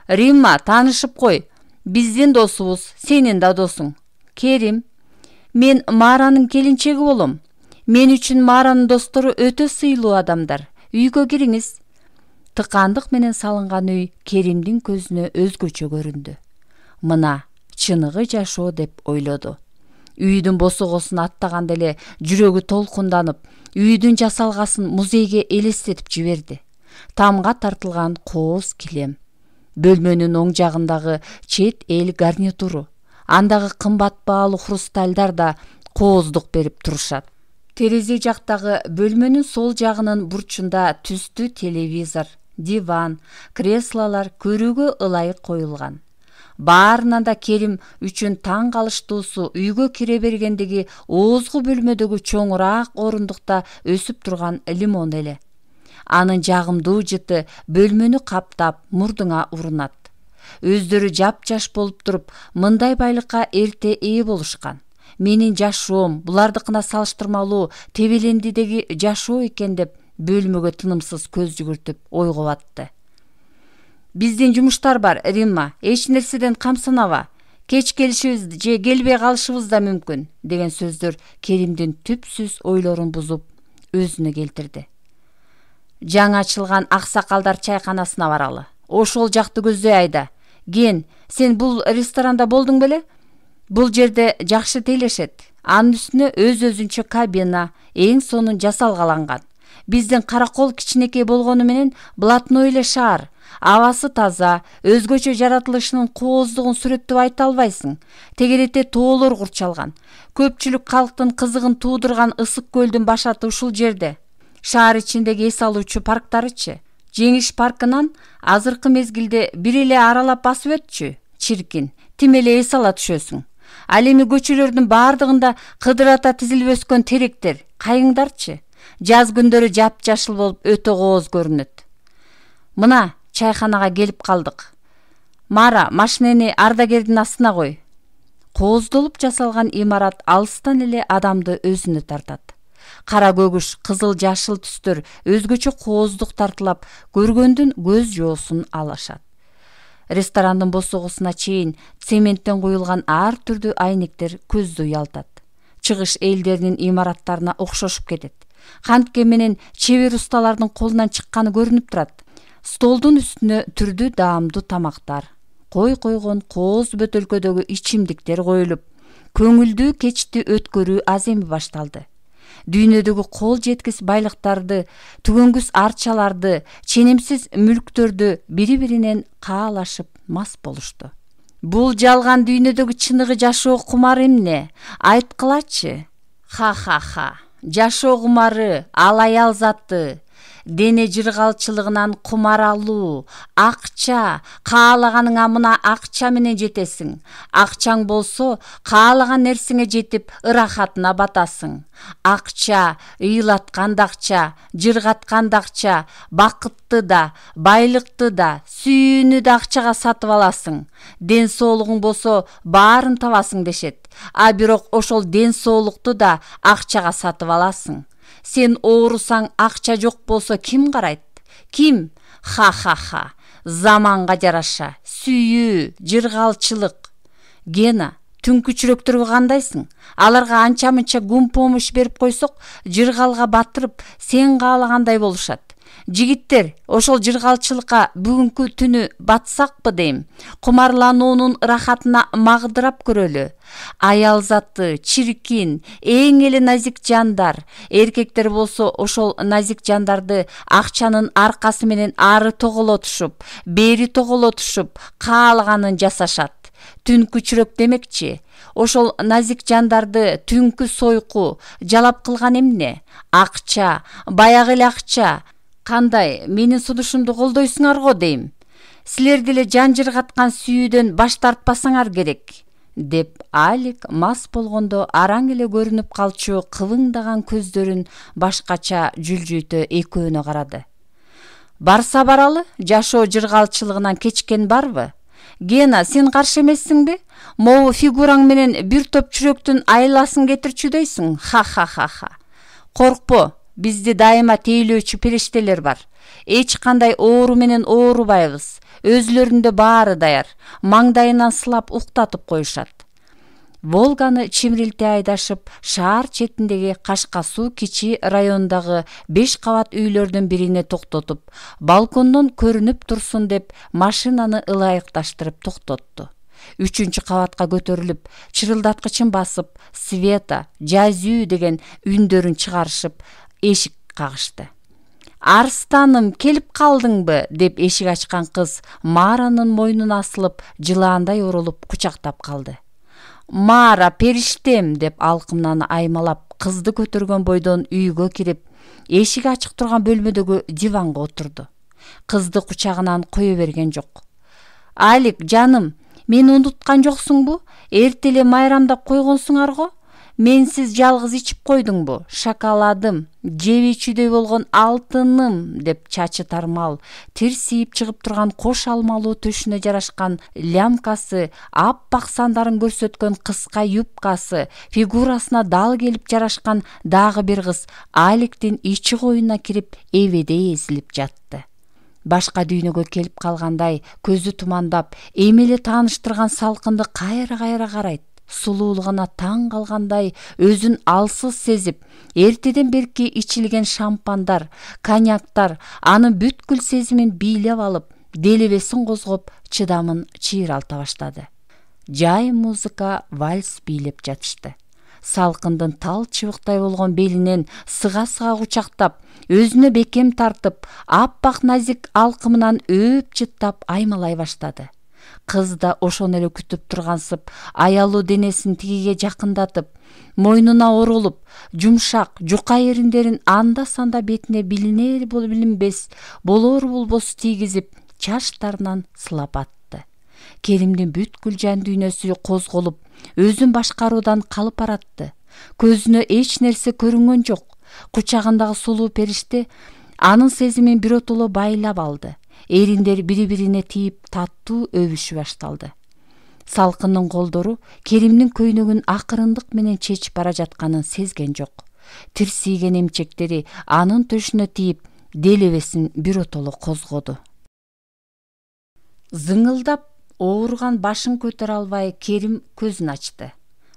Римма, таанышып кой. Биздин досубуз, сенин да досуң. Керим, мен Маранын келинчеги болом. Мен үчүн Маранын достору өтө сыйлуу адамдар. Үйгө кириңиз. Тыкандык менен салынган үй Керимдин көзүнө өзгөчө көрүндү. Мына, чыныгы жашоо деп ойлоду. Үйдүн босогосун аттаганда эле жүрөгү толкунданып, үйдүн жасалгасын музейге элестетип жиберди. Тамга тартылган кооз килем, бөлмөнүн оң жагындагы чет эл гарнитуру, андагы кымбат баалуу хрустальдар да кооздук берип турушат. Терезе жактагы бөлмөнүн сол жагынын бурчунда түстүү телевизор, диван, креслолор көрүүгө ылайык коюлган. Баарынан да Керим үчүн таң калыштуусу үйгө кире бергендеги оозгу бөлмөдөгү чоңураак орундукта өсүп турган лимон эле. Анын жагымдуу жыты бөлмөнү каптап мурдуңа урунат. Өздөрү жапжаш болуп туруп, мындай байлыкка эрте ээ болушкан. Менин жашоом булардыкына салыштырмалуу тебелендидеги жашоо экен деп бөлмөгө тынымсыз көз жүгүртүп ойго батты. Биздин жумуштар бар, Римма, эч нерседен камсынаба. Кеч келишибиз же келбей калышыбыз да мүмкүн, деген сөздөр Керимдин түпсүз ойлорун бузуп, өзүнө келтирди. Жаңы ачылган Аксакалдар чайканасына баралы. Ошол жакты көздөй айда. Ген, сен бул ресторанда болдуң беле? Бул жерде жакшы тейлешет. Анын үстүнө өз-өзүнчө кабина, эң сонун жасалгаланган. Биздин Каракол кичинекей болгону менен блатной эле шаар. Абасы таза, өзгөчө жаратылышынын кооздугун сүрөттөп айта албайсың. Тегерете тоолор курчалган. Көпчүлүк калктын кызыгын туудурган ысык көлдүн башаты ушул жерде. Шаар ичиндеги эс алуучу парктарычы? Жеңиш паркынан азыркы мезгилде бир эле аралап басып өтчү. Чиркин, тим эле эс ала түшөсүң. Ал эми көчөлөрдүн баардыгында кыдырата тизилип өскөн теректер, кайыңдарчы? Жаз күндөрү жапжашыл болуп өтө кооз көрүнөт. Мына чайханага келип калдык. Мара, машинени ардагердин астына кой. Кооздолуп жасалган имарат алыстан эле адамды өзүнө тартат. Кара көгүш, кызыл жашыл түстөр өзгөчө кооздук тартылап, көргөндүн көз жоосун алышат. Ресторандын босогосуна чейин цементтен куюлган ар түрдүү айнектер көздү уялтат. Чыгыш элдеринин имараттарына окшошуп кетет. Кантке менен чебер усталардын колунан чыкканы көрүнүп турат. Столдун үстүнө түрдүү даамдуу тамактар, кой койгон кооз бөтөлкөдөгү ичимдиктер коюлуп, көңүлдүү кечти өткөрүү аземи башталды. Дүйнөдөгү кол жеткис байлыктарды, түгөнгүс арчаларды, ченемсиз мүлктөрдү бири-биринен каалашып мас болушту. Бул жалган дүйнөдөгү чыныгы жашоо кумары эмне? Айткылачы. Ха-ха-ха. Жашоо кумары, ал аял заты, дене жыргалчылыгынан кумар алуу, акча, каалаганыңа мына акча менен жетесиң. Акчаң болсо, каалаган нерсеңе жетип, ырахатына батасың. Акча, ыйлатканда акча, жыргатканда акча, бакытты да, байлыкты да, сүйүүнү да акчага сатып аласың. Ден соолугуң болсо, баарын табасың дешет. А бирок ошол ден соолукту да акчага сатып аласың. Сен оорусаң, акча жок болсо ким карайт? Ким? Ха-ха-ха. Заманга жараша, сүйүү, жыргалчылык. Гена, түнкүчүрөктөргө кандайсың? Аларга анча-мынча гум помощь берип койсок, жыргалга батырып, сен каалагандай болушат. Жигиттер, ошол жыргалчылыкка бүгүнкү түнү батсакпы дейм. Кумарлануунун ырахатына магдырап көрөлү. Аял заты, чиркин, эң эле назик жандар. Эркектер болсо ошол назик жандарды акчанын аркасы менен ары тоголотушуп, бери тоголотушуп, каалаганын жасашат. Түнкүчүрөк демекчи. Ошол назик жандарды түнкү сойку, жалап кылган эмне? Акча, баягы эле акча. Кандай, менин сунушумду колдойсуңар го дейм. Силер деле жан жыргаткан сүйүүдөн баш тартпасаңар керек, деп Алик мас болгондо араң эле көрүнүп калчу кылыңдаган көздөрүн башкача жүлжүйтө экөөнө карады. Барса баралы, жашоо жыргалчылыгынан кечкен барбы? Гена, сен каршы эмессиңби? Могу фигураң менен бир топ чүрөктүн айласын кетирчүдөйсүң. Ха-ха-ха-ха. Коркпо, бизди дайыма тейлөөчү периштелер бар. Эч кандай оору менен оорубайбыз. Өзлөрүндө баары даяр. Маңдайынан сылап уктатып коюшат. Волганы чимрилте айдашып, шаар четиндеги Кашка суу кичи райондагы 5 кабат үйлөрдүн бирине токтотуп, балкондон көрүнүп турсун деп машинаны ылайыкташтырып токтотту. 3 кабатка көтөрүлүп, чырылдаткычын басып, Света, жазүү деген үндөрүн чыгарышып, эшик кагышты. Арстаным, келип калдыңбы? Деп эшик ачкан кыз Маранын мойнуна асылып, жылаандай оролуп кучактап калды. Мара, периштем, деп алкымнан аймалап, кызды көтөргөн бойдон үйгө кирип, эшиги ачык турган бөлмөдөгү диванга отурду. Кызды кучагынан кое берген жок. Алик, жаным, мени унуткан жоксуңбу? Эрте эле майрамдап койгонсуңарго? Менсиз жалгыз ичип койдуңбу? Шоколадым, жеп ичүүдөй болгон алтыным, деп чачы тармал, тирсиип чыгып турган кош алмалуу төшүнө жарашкан лямкасы, аппак сандарын көрсөткөн кыска юбкасы, фигурасына дал келип жарашкан дагы бир кыз Аликтин ичи коюна кирип, эбедей эзилип жатты. Башка дүйнөгө келип калгандай, көзү тумандап, эмеле тааныштырган салкынды кайра-кайра карайт. Сулуулугуна таң калгандай, өзүн алсыз сезип, эртеден берки ичилген шампандар, коньяктар анын бүткүл сезимин бийлеп алып, делебесин козгоп, чыдамын чыйралта баштады. Жай музыка, вальс бийлеп жатышты. Салкындын тал чыбыктай болгон белинен сыга-сыга кучактап, өзүнө бекем тартып, аппак назик алкымынан өөп чыттап аймалай баштады. Кыз да ошону эле күтүп тургансып, аялуу денесин тигиге жакындатып, мойнуна оролуп, жумшак, жука эриндерин анда-санда бетине билинер билинбес, болор болбосу тийгизип, чачтарынан сылап атты. Керимдин бүткүл жан дүйнөсү козголуп, өзүн башкаруудан калып баратты. Көзүнө эч нерсе көрүнгөн жок. Кучагындагы сулуу периште анын сезимин биротоло байлап алды. Эриндер бири-бирине тийип, таттуу өбүшү башталды. Салкындын колдору Керимдин көйнөгүн акырындык менен чечип бара жатканын сезген жок. Тирсийген эмчектери анын төшүнө тийип, делебесин биротоло козгоду. Зыңылдап, ооруган башын көтөрө албай Керим көзүн ачты.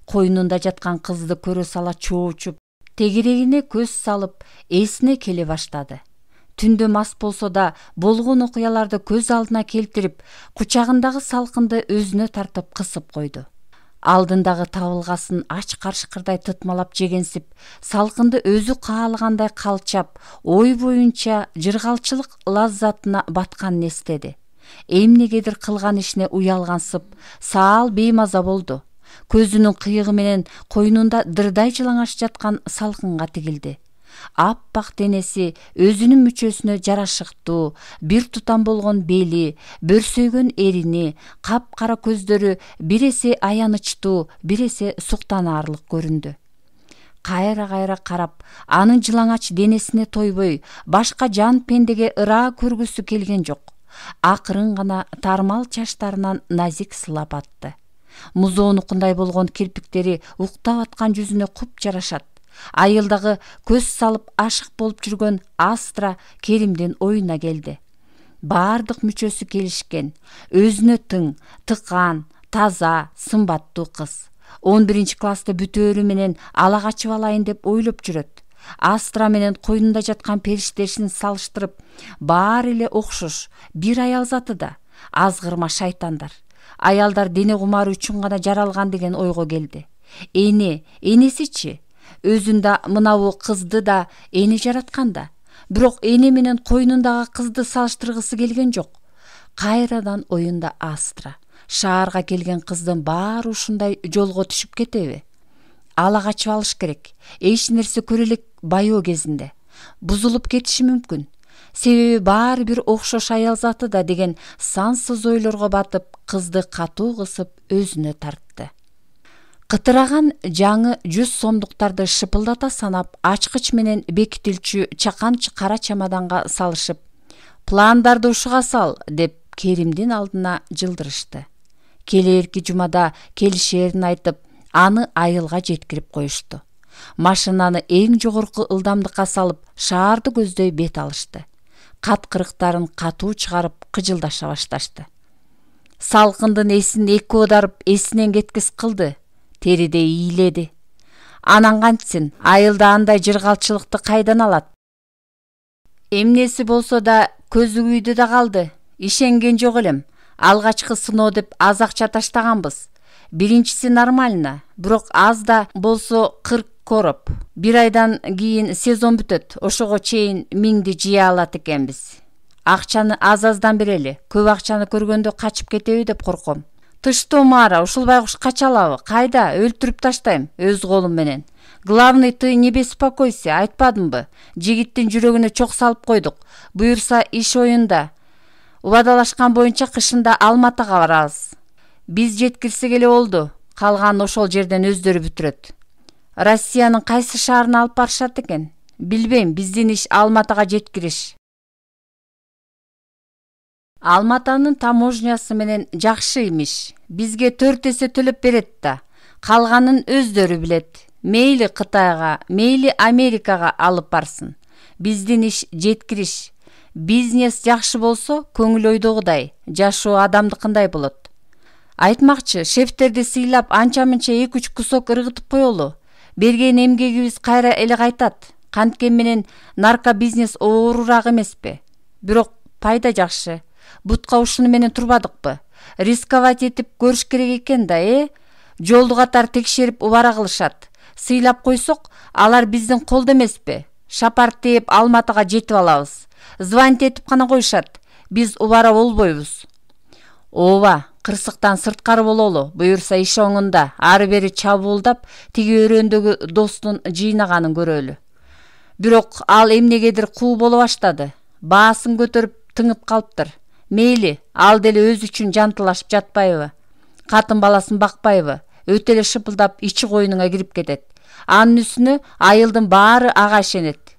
Койнунда жаткан кызды көрө сала чоочуп, тегерегине көз салып, эсине келе баштады. Түндө мас болсо да болгон окуяларды көз алдына келтирип, кучагындагы салкынды өзүнө тартып кысып койду. Алдындагы табылгасын ач-каршкырдай тытмалап жегенсип, салкынды өзү каалагандай калчап, ой боюнча жыргалчылык лаззатына батканын эстеди. Эмнегедир кылган ишине уялгансып, саал беймаза болду. Көзүнүн кыйыгы менен койнунда дырдай жылаңаш жаткан салкынга тигилди. Аппак денеси өзүнүн мүчөсүнө жарашыктуу, бир тутам болгон бели, бөрсөйгөн эрини, капкара көздөрү бир эсе аянычтуу, бир эсе суктанаарлык көрүндү. Кайра-кайра карап, анын жылаңач денесине тойбой, башка жан пендеге ыраа көргүсү келген жок. Акырын гана тармал чачтарынан назик сылап атты. Музоонукундай болгон кирпиктери уктап аткан жүзүнө куп жарашат. Айылдагы көз салып ашык болуп жүргөн Астра Керимдин оюна келди. Бардык мүчөсү келишкен, өзүнө тың, тыкан, таза, сымбаттуу кыз. 11 класста бүтөөрү менен ала качып алайын деп ойлоп жүрөт. Астра менен койнунда жаткан периштесин салыштырып, баары эле окшош, бир аял заты да, азгырма шайтандар. Аялдар дене кумары үчүн гана жаралган деген ойго келди. Энесичи? Өзүндө мынабу кызды да эне жараткан да. Бирок эне менен койнундагы кызды салыштыргысы келген жок. Кайрадан оюнда Астра. Шаарга келген кыздын баары ушундай жолго түшүп кетеби? Ала качып алыш керек. Эч нерсе көрө элек байоо кезинде. Бузулуп кетиши мүмкүн. Себеби баары бир окшош аял заты да деген сансыз ойлорго батып, кызды катуу кысып өзүнө тартты. Кытыраган жаңы 100 сомдуктарды шыпылдата санап, ачкыч менен бекитилчү чаканчы кара чамаданга салышып, пландарды ушуга сал, деп Керимдин алдына жылдырышты. Келээрки жумада келишерин айтып, аны айылга жеткирип коюшту. Машинаны эң жогорку ылдамдыкка салып, шаарды көздөй бет алышты. Кат-кырыктарын катуу чыгарып, кыжылдаша башташты. Салкындын эсин эки оодарып, эсинен кеткис кылды. Териде ийледи. Анан кантсин, айылда андай жыргалчылыкты кайдан алат? Эмнеси болсо да көзү күйдү да калды. Ишенген жок элем. Алгачкы сыноо деп аз акча таштаганбыз. Биринчиси нормально, бирок аз да болсо 40 короп. Бир айдан кийин сезон бүтөт, ошого чейин 1000ди жыя алат экенбиз. Акчаны аз-аздан берели, көп акчаны көргөндө качып кетеби деп корком. Тыштоо Мара, ушул байкуш качалабы? Кайда? Өлтүрүп таштайм өз колум менен. Главный, ты не беспокойся, айтпадымбы? Жигиттин жүрөгүнө чок салып койдук. Буюрса иш оюнда. Убадалашкан боюнча кышында Алматыга барабыз. Биз жеткирсек эле болду. Калган ошол жерден өздөрү бүтүрөт. Россиянын кайсы шаарына алып барышат экен? Билбейм, биздин иш Алматыга жеткириш. Алматанын таможнясы менен жакшы имиш. Бизге 4 эсе төлөп берет да. Калганын өздөрү билет. Мейли Кытайга, мейли Америкага алып барсын. Биздин иш жеткириш. Бизнес жакшы болсо, көңүл ойдогудай, жашоо адамдыкындай болот. Айтмакчы, шефтерди сыйлап анча-мынча 2-3 кусок ыргытып коелу. Берген эмгегибиз кайра эле кайтат. Канткен менен наркобизнес оорураак эмеспи? Бирок пайда жакшы. Бутка ушуну менен турбадыкпы? Рисковать этип көрүш керек экен да, Жолду катар текшерип убара кылышат. Сыйлап койсок, алар биздин колдо эмеспи? Шапар тээп Алматыга жетип алабыз. Звонить этип гана коюшат. Биз убара болбойбуз. Ооба, кырсыктан сырткары бололу. Буюрса иш оңунда ары бери чабуулдап, тиги өрөөндөгү достун жыйнаганын көрөлү. Бирок ал эмнегедир куу боло баштады. Баасын көтөрүп тыңып калыптыр. Мейли, ал деле өзү үчүн жантылашып жатпайбы? Катын баласын бакпайбы? Өтө эле шыпылдап ичи койнуңа кирип кетет. Анын үстүнө айылдын баары ага ишенет.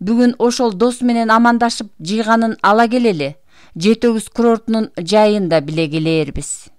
Бүгүн ошол дос менен амандашып жыйганын ала келели. Жетөгүз курортунун жайын да биле келербиз.